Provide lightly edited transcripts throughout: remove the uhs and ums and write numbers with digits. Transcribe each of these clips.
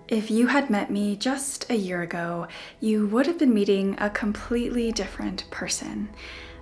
If you had met me just a year ago, you would have been meeting a completely different person.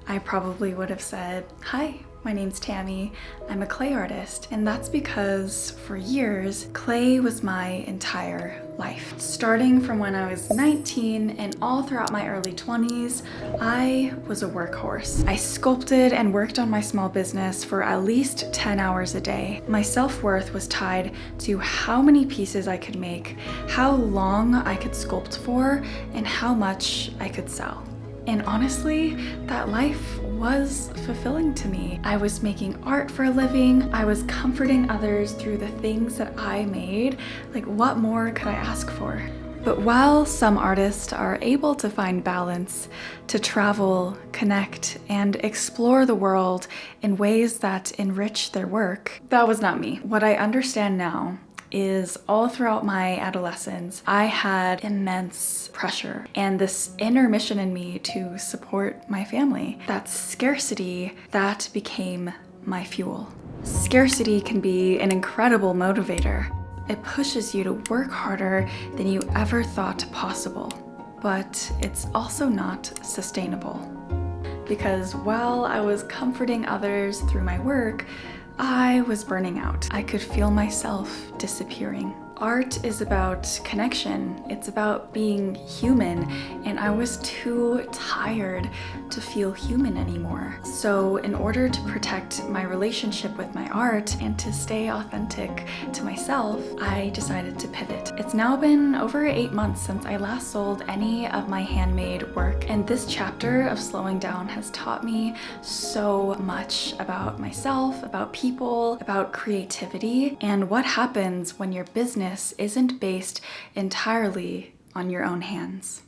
I probably would have said, "Hi, my name's Tammy. I'm a clay artist." And that's because for years, clay was my entire life. Starting from when I was 19 and all throughout my early 20s, I was a workhorse. I sculpted and worked on my small business for at least 10 hours a day. My self-worth was tied to how many pieces I could make, how long I could sculpt for, and how much I could sell. And honestly, that life was fulfilling to me. I was making art for a living. I was comforting others through the things that I made. Like, what more could I ask for? But while some artists are able to find balance, to travel, connect, and explore the world in ways that enrich their work, that was not me. What I understand now is all throughout my adolescence, I had immense pressure and this inner mission in me to support my family. That scarcity, that became my fuel. Scarcity can be an incredible motivator. It pushes you to work harder than you ever thought possible, but it's also not sustainable. Because while I was comforting others through my work, I was burning out. I could feel myself disappearing. Art is about connection. It's about being human, and I was too tired to feel human anymore. So in order to protect my relationship with my art and to stay authentic to myself, I decided to pivot. It's now been over 8 months since I last sold any of my handmade work, and this chapter of slowing down has taught me so much about myself, about people, about creativity, and what happens when your business isn't based entirely on your own hands.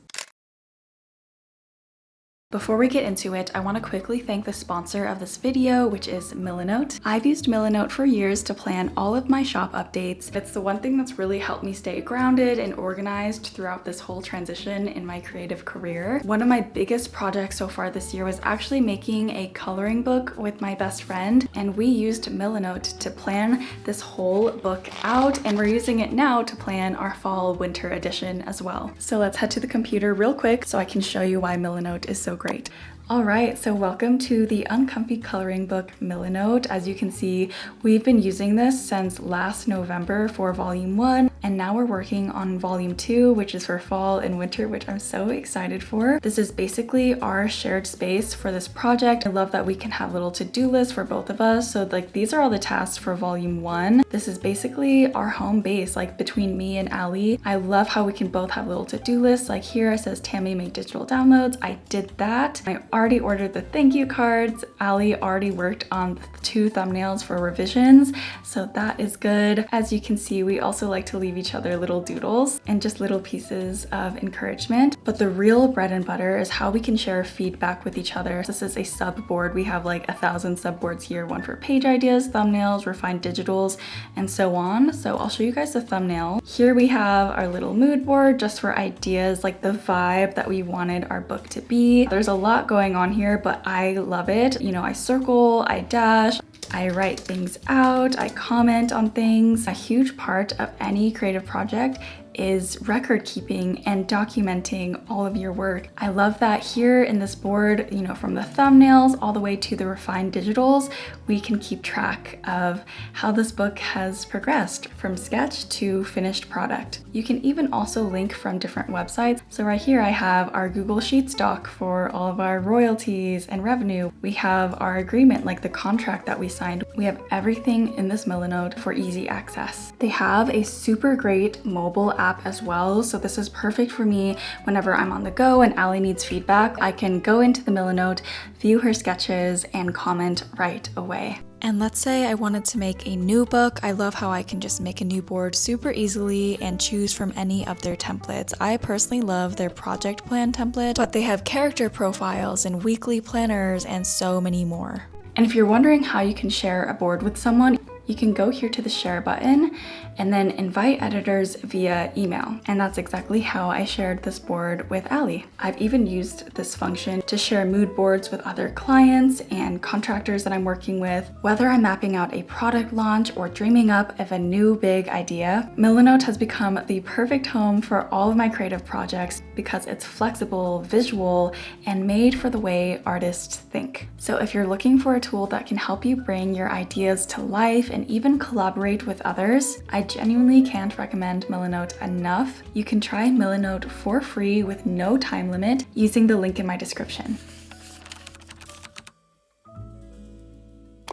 Before we get into it, I want to quickly thank the sponsor of this video, which is Milanote. I've used Milanote for years to plan all of my shop updates. It's the one thing that's really helped me stay grounded and organized throughout this whole transition in my creative career. One of my biggest projects so far this year was actually making a coloring book with my best friend, and we used Milanote to plan this whole book out, and we're using it now to plan our fall winter edition as well. So let's head to the computer real quick so I can show you why Milanote is so great. All right, so welcome to the Uncomfy Coloring Book Milanote. As you can see, we've been using this since last November for volume 1, and now we're working on volume 2, which is for fall and winter, which I'm so excited for. This is basically our shared space for this project. I love that we can have little to-do lists for both of us. So like these are all the tasks for volume 1. This is basically our home base, like between me and Ali. I love how we can both have little to-do lists. Like here it says Tammy make digital downloads. I did that. I already ordered the thank you cards. Ali already worked on the 2 thumbnails for revisions, so that is good. As you can see, we also like to leave each other little doodles and just little pieces of encouragement. But the real bread and butter is how we can share feedback with each other. This is a sub board. We have like 1,000 sub boards here, one for page ideas, thumbnails, refined digitals, and so on. So I'll show you guys the thumbnail. Here we have our little mood board just for ideas, like the vibe that we wanted our book to be. There's a lot going on here, but I love it. You know, I circle, I dash, I write things out, I comment on things. A huge part of any creative project is record keeping and documenting all of your work. I love that here in this board, you know, from the thumbnails all the way to the refined digitals, we can keep track of how this book has progressed from sketch to finished product. You can even also link from different websites. So right here I have our Google Sheets doc for all of our royalties and revenue. We have our agreement, like the contract that we signed. We have everything in this Milanote for easy access. They have a super great mobile app as well, so this is perfect for me whenever I'm on the go and Ali needs feedback. I can go into the Milanote, view her sketches, and comment right away. And let's say I wanted to make a new book. I love how I can just make a new board super easily and choose from any of their templates. I personally love their project plan template, but they have character profiles and weekly planners and so many more. And if you're wondering how you can share a board with someone, you can go here to the share button and then invite editors via email. And that's exactly how I shared this board with Ali. I've even used this function to share mood boards with other clients and contractors that I'm working with. Whether I'm mapping out a product launch or dreaming up of a new big idea, Milanote has become the perfect home for all of my creative projects because it's flexible, visual, and made for the way artists think. So if you're looking for a tool that can help you bring your ideas to life and even collaborate with others, I genuinely can't recommend Milanote enough. You can try Milanote for free with no time limit using the link in my description.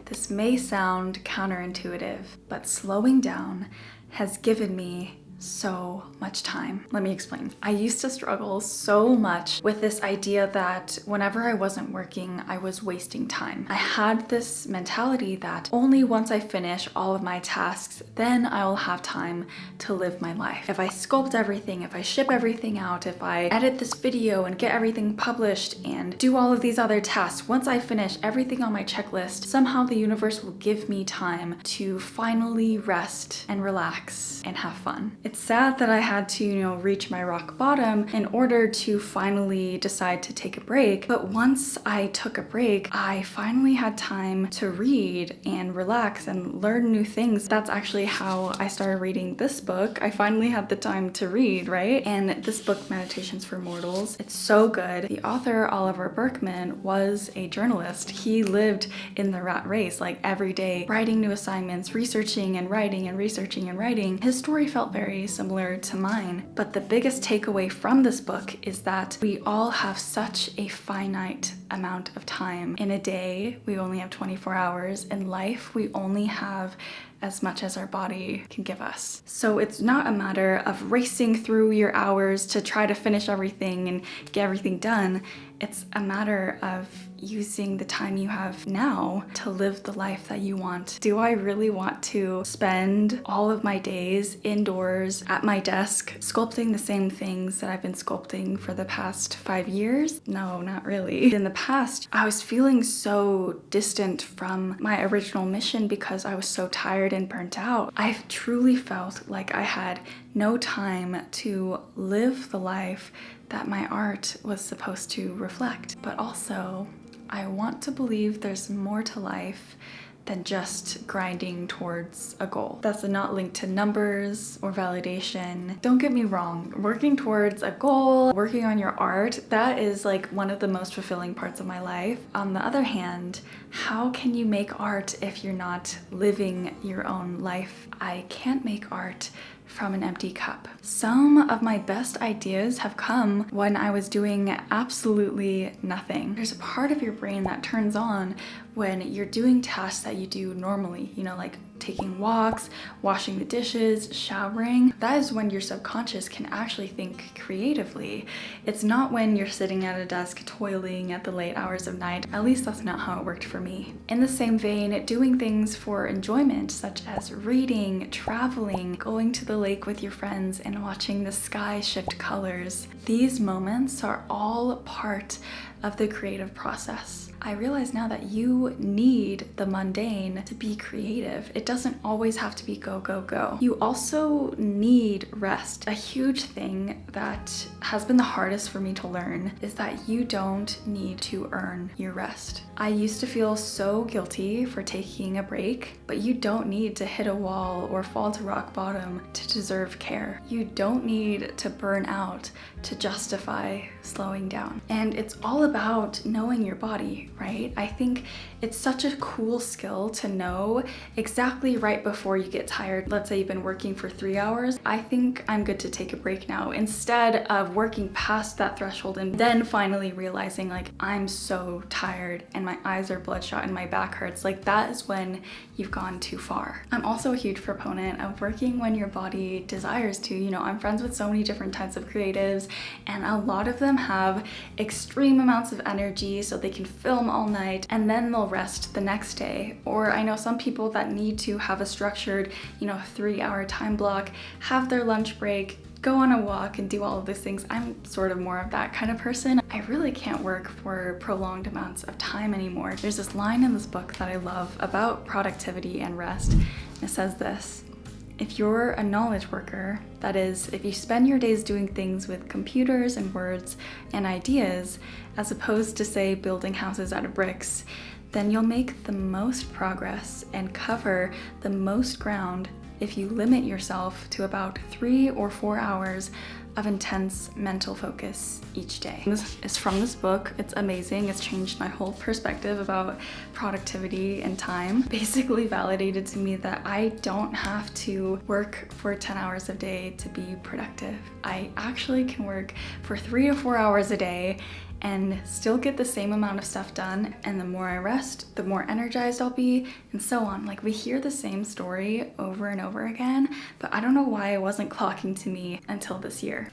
This may sound counterintuitive, but slowing down has given me so much time. Let me explain. I used to struggle so much with this idea that whenever I wasn't working, I was wasting time. I had this mentality that only once I finish all of my tasks, then I will have time to live my life. If I sculpt everything, if I ship everything out, if I edit this video and get everything published and do all of these other tasks, once I finish everything on my checklist, somehow the universe will give me time to finally rest and relax and have fun. It's sad that I had to, reach my rock bottom in order to finally decide to take a break. But once I took a break, I finally had time to read and relax and learn new things. That's actually how I started reading this book. I finally had the time to read, right? And this book, Meditations for Mortals, it's so good. The author, Oliver Burkeman, was a journalist. He lived in the rat race, like every day, writing new assignments, researching and writing and researching and writing. His story felt very similar to mine. But the biggest takeaway from this book is that we all have such a finite amount of time. In a day, we only have 24 hours. In life, we only have as much as our body can give us. So it's not a matter of racing through your hours to try to finish everything and get everything done. It's a matter of using the time you have now to live the life that you want. Do I really want to spend all of my days indoors at my desk sculpting the same things that I've been sculpting for the past 5 years? No, not really. In the past, I was feeling so distant from my original mission because I was so tired and burnt out. I've truly felt like I had no time to live the life that my art was supposed to reflect. But also, I want to believe there's more to life than just grinding towards a goal. That's not linked to numbers or validation. Don't get me wrong, working towards a goal, working on your art, that is like one of the most fulfilling parts of my life. On the other hand, how can you make art if you're not living your own life? I can't make art from an empty cup. Some of my best ideas have come when I was doing absolutely nothing. There's a part of your brain that turns on when you're doing tasks that you do normally, like taking walks, washing the dishes, showering. That is when your subconscious can actually think creatively. It's not when you're sitting at a desk toiling at the late hours of night. At least that's not how it worked for me. In the same vein, doing things for enjoyment, such as reading, traveling, going to the lake with your friends, and watching the sky shift colors. These moments are all part of the creative process. I realize now that you need the mundane to be creative. It doesn't always have to be go, go, go. You also need rest. A huge thing that has been the hardest for me to learn is that you don't need to earn your rest. I used to feel so guilty for taking a break, but you don't need to hit a wall or fall to rock bottom to deserve care. You don't need to burn out to justify slowing down. And it's all about knowing your body, right? I think it's such a cool skill to know exactly right before you get tired. Let's say you've been working for 3 hours. I think I'm good to take a break now, instead of working past that threshold and then finally realizing like I'm so tired and my eyes are bloodshot and my back hurts. Like that is when you've gone too far. I'm also a huge proponent of working when your body desires to. I'm friends with so many different types of creatives, and a lot of them have extreme amounts of energy so they can film all night and then they'll rest the next day. Or I know some people that need to have a structured, 3-hour time block, have their lunch break, go on a walk and do all of these things. I'm sort of more of that kind of person. I really can't work for prolonged amounts of time anymore. There's this line in this book that I love about productivity and rest, It says this: if you're a knowledge worker, that is, if you spend your days doing things with computers and words and ideas, as opposed to, say, building houses out of bricks, then you'll make the most progress and cover the most ground if you limit yourself to about 3 or 4 hours of intense mental focus each day. This is from this book. It's amazing. It's changed my whole perspective about productivity and time. Basically validated to me that I don't have to work for 10 hours a day to be productive. I actually can work for 3 to 4 hours a day and still get the same amount of stuff done, and the more I rest, the more energized I'll be, and so on. Like, we hear the same story over and over again, but I don't know why it wasn't clocking to me until this year.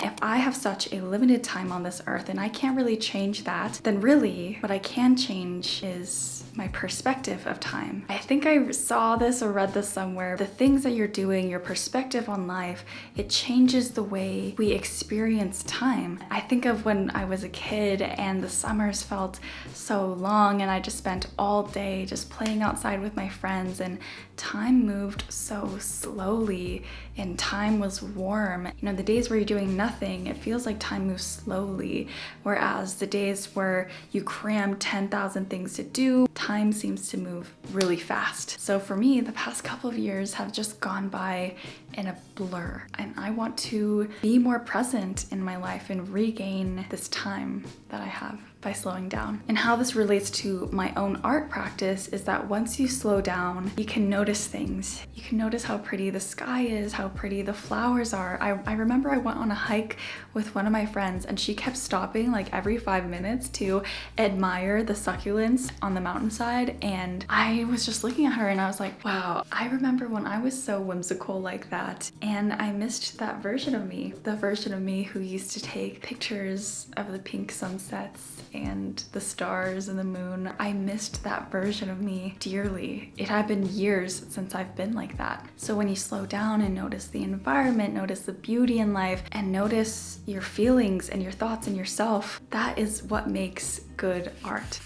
If I have such a limited time on this earth and I can't really change that, then really what I can change is my perspective of time. I think I saw this or read this somewhere. The things that you're doing, your perspective on life, it changes the way we experience time. I think of when I was a kid and the summers felt so long and I just spent all day just playing outside with my friends, and time moved so slowly and time was warm. You know, the days where you're doing nothing, it feels like time moves slowly, whereas the days where you cram 10,000 things to do, time seems to move really fast. So for me, the past couple of years have just gone by in a blur, and I want to be more present in my life and regain this time that I have by slowing down. And how this relates to my own art practice is that once you slow down, you can notice things. You can notice how pretty the sky is, how pretty the flowers are. I remember I went on a hike with one of my friends and she kept stopping like every 5 minutes to admire the succulents on the mountainside, and I was just looking at her and I was like, wow, I remember when I was so whimsical like that, and I missed that version of me, the version of me who used to take pictures of the pink sunsets and the stars and the moon. I missed that version of me dearly. It had been years since I've been like that. So when you slow down and notice the environment, notice the beauty in life, and notice your feelings and your thoughts and yourself, that is what makes good art.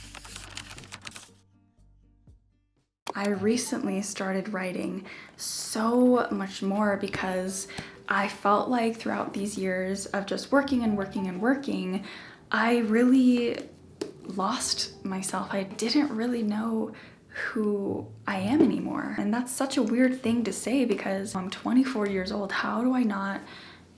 I recently started writing so much more because I felt like throughout these years of just working and working and working, I really lost myself. I didn't really know who I am anymore. And that's such a weird thing to say because I'm 24 years old. How do I not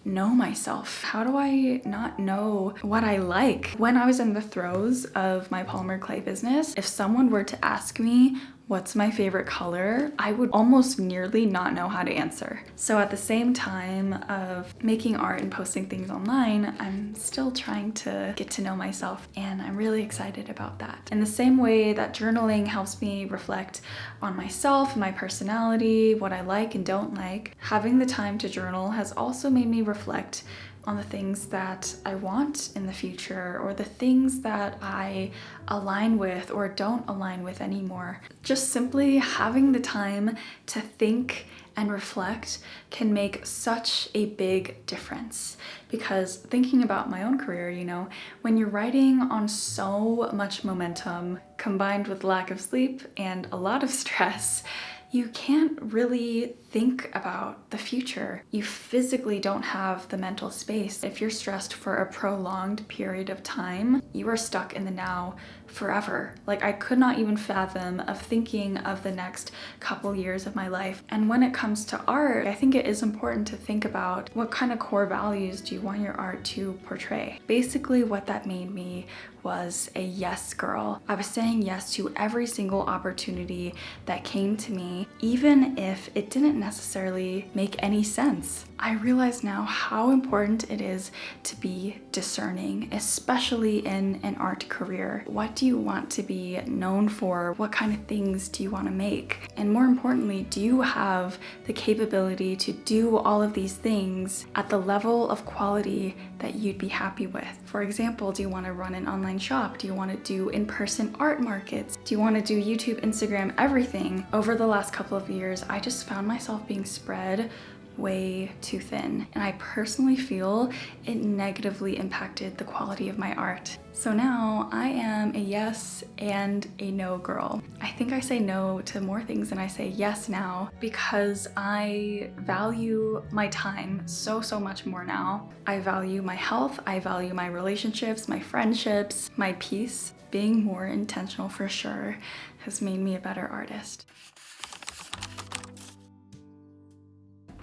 know myself? How do I not know what I like? When I was in the throes of my polymer clay business, if someone were to ask me what's my favorite color, I would almost nearly not know how to answer. So at the same time of making art and posting things online, I'm still trying to get to know myself, and I'm really excited about that. In the same way that journaling helps me reflect on myself, my personality, what I like and don't like, having the time to journal has also made me reflect on the things that I want in the future, or the things that I align with or don't align with anymore. Just simply having the time to think and reflect can make such a big difference. Because thinking about my own career, you know, when you're writing on so much momentum combined with lack of sleep and a lot of stress, you can't really think about the future. You physically don't have the mental space. If you're stressed for a prolonged period of time, you are stuck in the now forever. Like, I could not even fathom of thinking of the next couple years of my life. And when it comes to art, I think it is important to think about what kind of core values do you want your art to portray. Basically, what that made me was a yes girl. I was saying yes to every single opportunity that came to me, even if it didn't necessarily make any sense. I realize now how important it is to be discerning, especially in an art career. What do you want to be known for? What kind of things do you want to make? And more importantly, do you have the capability to do all of these things at the level of quality that you'd be happy with? For example, do you want to run an online shop? Do you want to do in-person art markets? Do you want to do YouTube, Instagram, everything? Over the last couple of years, I just found myself being spread way too thin. And I personally feel it negatively impacted the quality of my art. So now I am a yes and a no girl. I think I say no to more things than I say yes now because I value my time so much more now. I value my health, I value my relationships, my friendships, my peace. Being more intentional for sure has made me a better artist.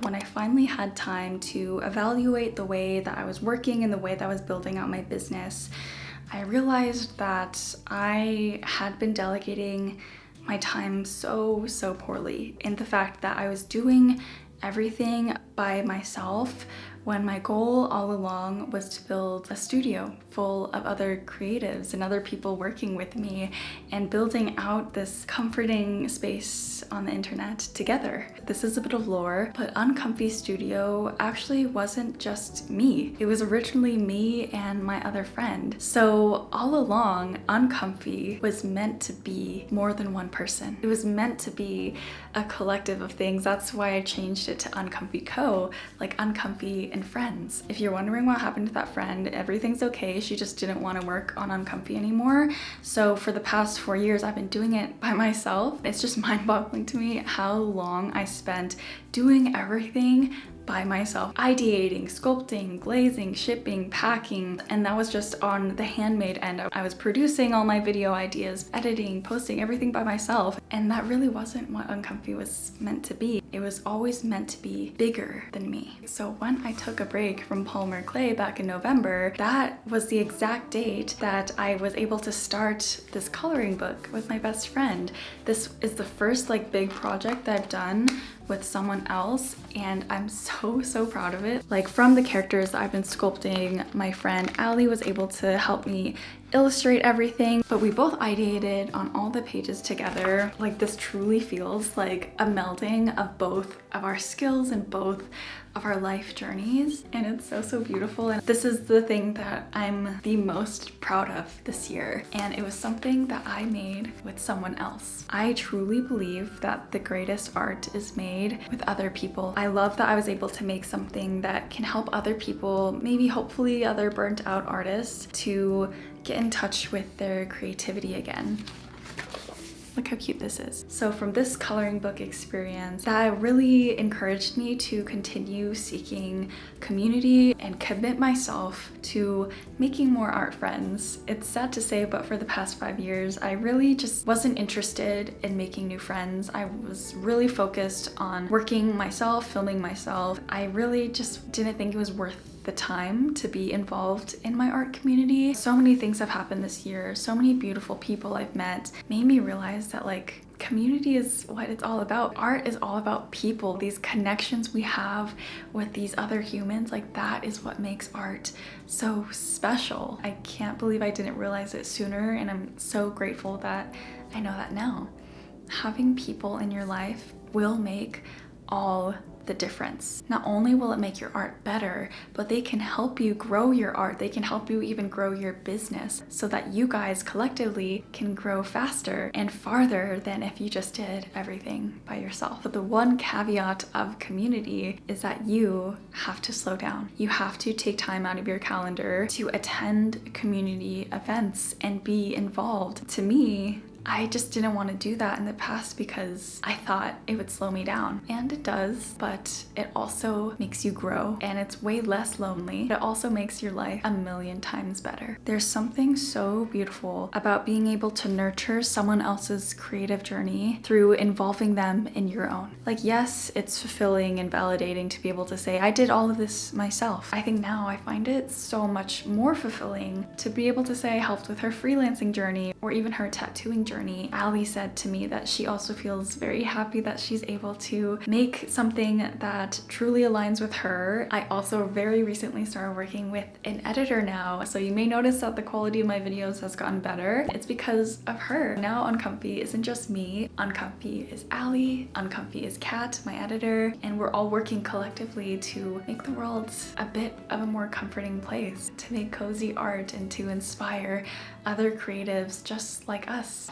When I finally had time to evaluate the way that I was working and the way that I was building out my business, I realized that I had been delegating my time so poorly, in the fact that I was doing everything by myself when my goal all along was to build a studio full of other creatives and other people working with me and building out this comforting space on the internet together. This is a bit of lore, but Uncomfy Studio actually wasn't just me. It was originally me and my other friend. So all along, Uncomfy was meant to be more than one person. It was meant to be a collective of things. That's why I changed it to Uncomfy Co, like Uncomfy and friends. If you're wondering what happened to that friend, everything's okay. She just didn't want to work on Uncomfy anymore. So for the past 4 years, I've been doing it by myself. It's just mind-boggling to me how long I spent doing everything by myself. Ideating, sculpting, glazing, shipping, packing, and that was just on the handmade end. I was producing all my video ideas, editing, posting, everything by myself, and that really wasn't what Uncomfy was meant to be. It was always meant to be bigger than me. So when I took a break from polymer clay back in November, that was the exact date that I was able to start this coloring book with my best friend. This is the first like big project that I've done with someone else, and I'm so proud of it. Like, from the characters that I've been sculpting, my friend Allie was able to help me illustrate everything, but we both ideated on all the pages together. Like, this truly feels like a melding of both of our skills and both of our life journeys, and it's so beautiful. And this is the thing that I'm the most proud of this year, and it was something that I made with someone else. I truly believe that the greatest art is made with other people. I love that I was able to make something that can help other people, maybe hopefully other burnt out artists, to get in touch with their creativity again. Look how cute this is. So from this coloring book experience, that really encouraged me to continue seeking community and commit myself to making more art friends. It's sad to say, but for the past 5 years, I really just wasn't interested in making new friends. I was really focused on working myself, filming myself. I really just didn't think it was worth the time to be involved in my art community. So many things have happened this year. So many beautiful people I've met made me realize that like community is what it's all about. Art is all about people. These connections we have with these other humans, like that is what makes art so special. I can't believe I didn't realize it sooner, and I'm so grateful that I know that now. Having people in your life will make all the difference. Not only will it make your art better, but they can help you grow your art. They can help you even grow your business so that you guys collectively can grow faster and farther than if you just did everything by yourself. But the one caveat of community is that you have to slow down. You have to take time out of your calendar to attend community events and be involved. To me, I just didn't want to do that in the past because I thought it would slow me down. And it does, but it also makes you grow, and it's way less lonely. It also makes your life a million times better. There's something so beautiful about being able to nurture someone else's creative journey through involving them in your own. Like, yes, it's fulfilling and validating to be able to say, I did all of this myself. I think now I find it so much more fulfilling to be able to say I helped with her freelancing journey or even her tattooing journey. Allie said to me that she also feels very happy that she's able to make something that truly aligns with her. I also very recently started working with an editor now, so you may notice that the quality of my videos has gotten better. It's because of her. Now Uncomfy isn't just me. Uncomfy is Allie, Uncomfy is Kat, my editor, and we're all working collectively to make the world a bit of a more comforting place, to make cozy art and to inspire other creatives just like us.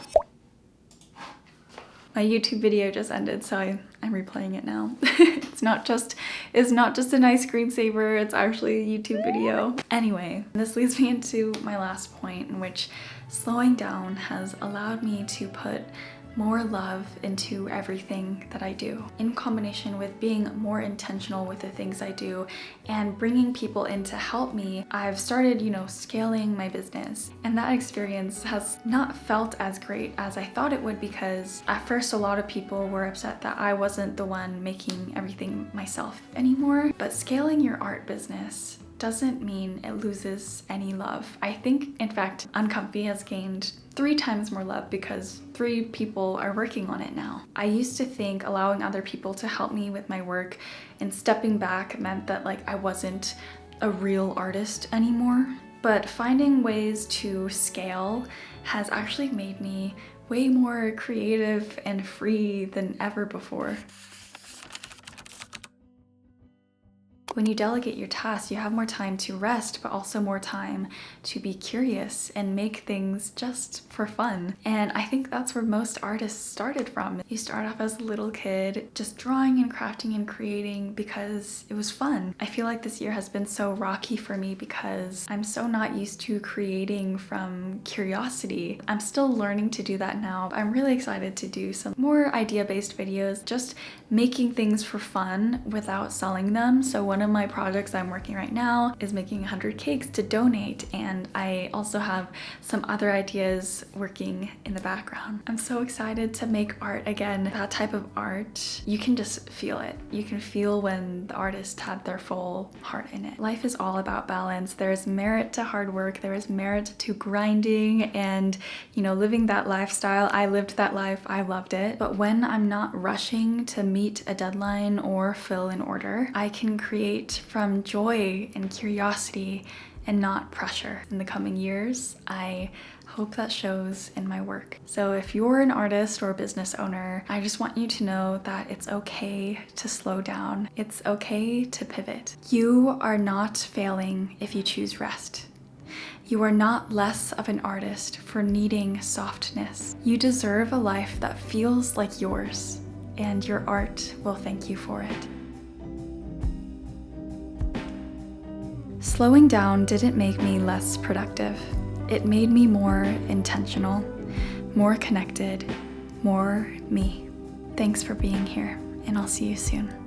My YouTube video just ended, so I'm replaying it now. It's not just a nice screensaver, it's actually a YouTube video. Anyway, this leads me into my last point, in which slowing down has allowed me to put more love into everything that I do, in combination with being more intentional with the things I do and bringing people in to help me. I've started, scaling my business, and that experience has not felt as great as I thought it would, because at first a lot of people were upset that I wasn't the one making everything myself anymore. But scaling your art business doesn't mean it loses any love. I think, in fact, Uncomfy has gained 3 times more love because 3 people are working on it now. I used to think allowing other people to help me with my work and stepping back meant that I wasn't a real artist anymore. But finding ways to scale has actually made me way more creative and free than ever before. When you delegate your tasks, you have more time to rest, but also more time to be curious and make things just for fun. And I think that's where most artists started from. You start off as a little kid, just drawing and crafting and creating because it was fun. I feel like this year has been so rocky for me because I'm so not used to creating from curiosity. I'm still learning to do that now. I'm really excited to do some more idea-based videos, just making things for fun without selling them. So one of my projects I'm working right now is making 100 cakes to donate, and I also have some other ideas working in the background. I'm so excited to make art again. That type of art, you can just feel it. You can feel when the artist had their full heart in it. Life is all about balance. There is merit to hard work, there is merit to grinding and, living that lifestyle. I lived that life, I loved it. But when I'm not rushing to meet a deadline or fill an order, I can create from joy and curiosity and not pressure. In the coming years, I hope that shows in my work. So if you're an artist or a business owner, I just want you to know that it's okay to slow down. It's okay to pivot. You are not failing if you choose rest. You are not less of an artist for needing softness. You deserve a life that feels like yours, and your art will thank you for it. Slowing down didn't make me less productive. It made me more intentional, more connected, more me. Thanks for being here, and I'll see you soon.